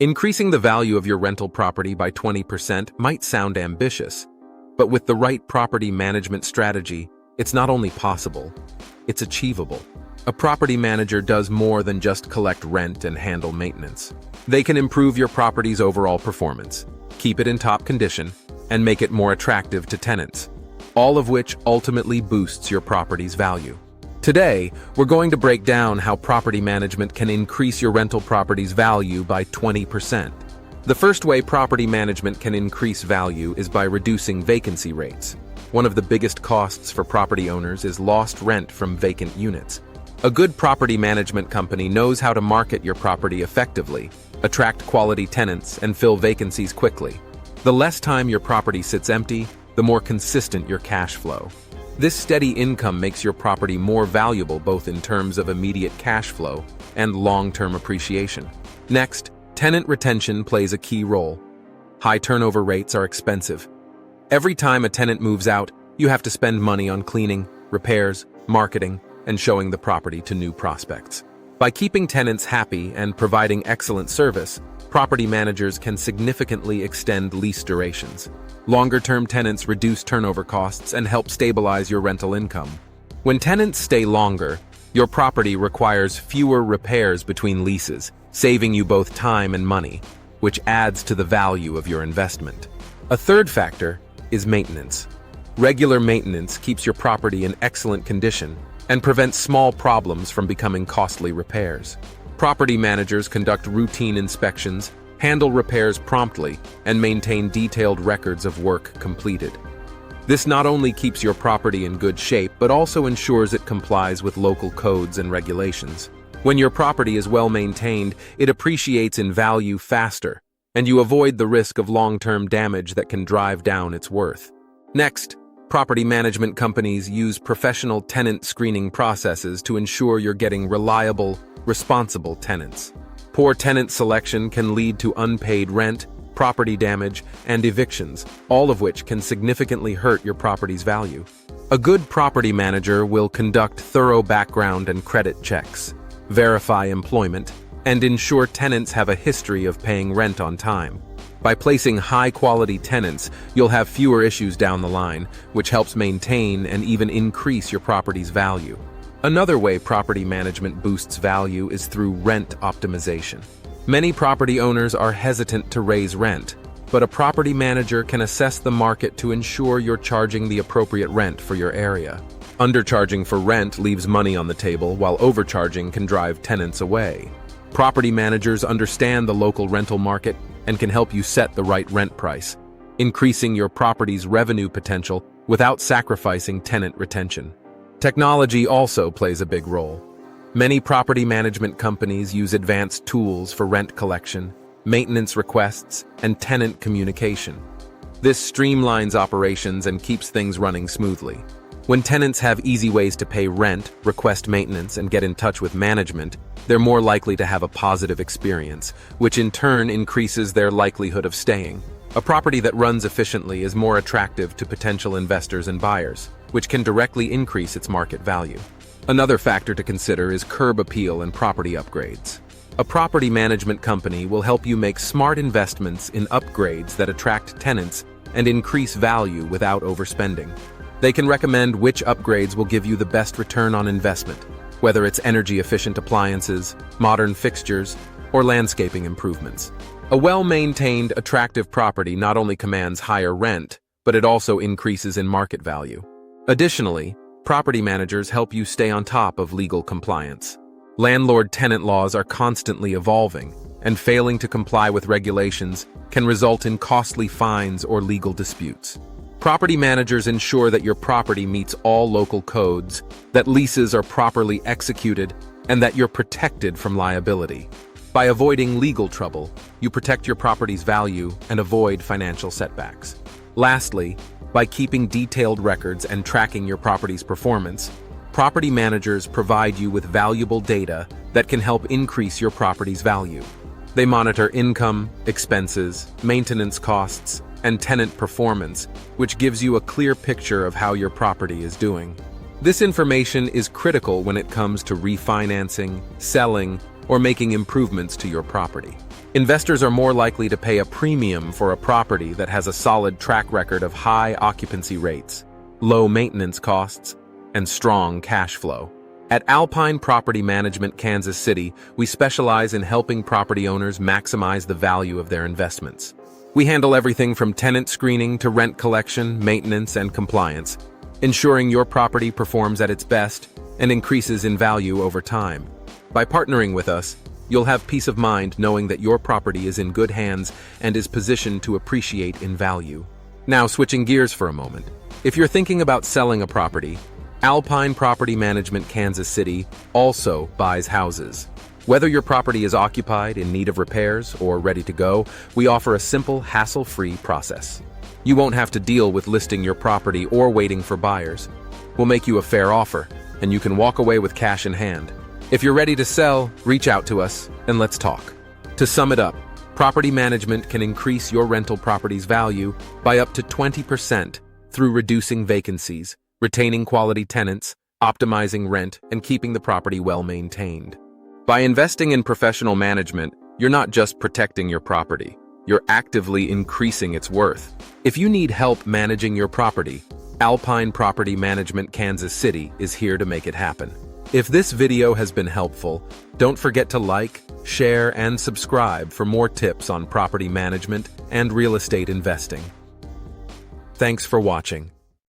Increasing the value of your rental property by 20% might sound ambitious, but with the right property management strategy, it's not only possible, it's achievable. A property manager does more than just collect rent and handle maintenance. They can improve your property's overall performance, keep it in top condition, and make it more attractive to tenants, all of which ultimately boosts your property's value. Today, we're going to break down how property management can increase your rental property's value by 20%. The first way property management can increase value is by reducing vacancy rates. One of the biggest costs for property owners is lost rent from vacant units. A good property management company knows how to market your property effectively, attract quality tenants, and fill vacancies quickly. The less time your property sits empty, the more consistent your cash flow. This steady income makes your property more valuable both in terms of immediate cash flow and long-term appreciation. Next, tenant retention plays a key role. High turnover rates are expensive. Every time a tenant moves out, you have to spend money on cleaning, repairs, marketing, and showing the property to new prospects. By keeping tenants happy and providing excellent service, property managers can significantly extend lease durations. Longer-term tenants reduce turnover costs and help stabilize your rental income. When tenants stay longer, your property requires fewer repairs between leases, saving you both time and money, which adds to the value of your investment. A third factor is maintenance. Regular maintenance keeps your property in excellent condition and prevents small problems from becoming costly repairs. Property managers conduct routine inspections, handle repairs promptly, and maintain detailed records of work completed. This not only keeps your property in good shape, but also ensures it complies with local codes and regulations. When your property is well maintained, it appreciates in value faster, and you avoid the risk of long-term damage that can drive down its worth. Next, property management companies use professional tenant screening processes to ensure you're getting reliable, responsible tenants. Poor tenant selection can lead to unpaid rent, property damage, and evictions, all of which can significantly hurt your property's value. A good property manager will conduct thorough background and credit checks, verify employment, and ensure tenants have a history of paying rent on time. By placing high-quality tenants, you'll have fewer issues down the line, which helps maintain and even increase your property's value. Another way property management boosts value is through rent optimization. Many property owners are hesitant to raise rent, but a property manager can assess the market to ensure you're charging the appropriate rent for your area. Undercharging for rent leaves money on the table, while overcharging can drive tenants away. Property managers understand the local rental market and can help you set the right rent price, increasing your property's revenue potential without sacrificing tenant retention. Technology also plays a big role. Many property management companies use advanced tools for rent collection, maintenance requests, and tenant communication. This streamlines operations and keeps things running smoothly. When tenants have easy ways to pay rent, request maintenance, and get in touch with management, they're more likely to have a positive experience, which in turn increases their likelihood of staying. A property that runs efficiently is more attractive to potential investors and buyers, which can directly increase its market value. Another factor to consider is curb appeal and property upgrades. A property management company will help you make smart investments in upgrades that attract tenants and increase value without overspending. They can recommend which upgrades will give you the best return on investment, whether it's energy-efficient appliances, modern fixtures, or landscaping improvements. A well-maintained, attractive property not only commands higher rent, but it also increases in market value. Additionally, property managers help you stay on top of legal compliance. Landlord-tenant laws are constantly evolving, and failing to comply with regulations can result in costly fines or legal disputes. Property managers ensure that your property meets all local codes, that leases are properly executed, and that you're protected from liability. By avoiding legal trouble, you protect your property's value and avoid financial setbacks. Lastly, by keeping detailed records and tracking your property's performance, property managers provide you with valuable data that can help increase your property's value. They monitor income, expenses, maintenance costs, and tenant performance, which gives you a clear picture of how your property is doing. This information is critical when it comes to refinancing, selling, or making improvements to your property. Investors are more likely to pay a premium for a property that has a solid track record of high occupancy rates, low maintenance costs, and strong cash flow. At Alpine Property Management, Kansas City, we specialize in helping property owners maximize the value of their investments. We handle everything from tenant screening to rent collection, maintenance, and compliance, ensuring your property performs at its best and increases in value over time. By partnering with us, you'll have peace of mind knowing that your property is in good hands and is positioned to appreciate in value. Now, switching gears for a moment. If you're thinking about selling a property, Alpine Property Management Kansas City also buys houses. Whether your property is occupied, in need of repairs, or ready to go, we offer a simple, hassle-free process. You won't have to deal with listing your property or waiting for buyers. We'll make you a fair offer, and you can walk away with cash in hand. If you're ready to sell, reach out to us and let's talk. To sum it up, property management can increase your rental property's value by up to 20% through reducing vacancies, retaining quality tenants, optimizing rent, and keeping the property well maintained. By investing in professional management, you're not just protecting your property, you're actively increasing its worth. If you need help managing your property, Alpine Property Management Kansas City is here to make it happen. If this video has been helpful, don't forget to like, share, and subscribe for more tips on property management and real estate investing. Thanks for watching.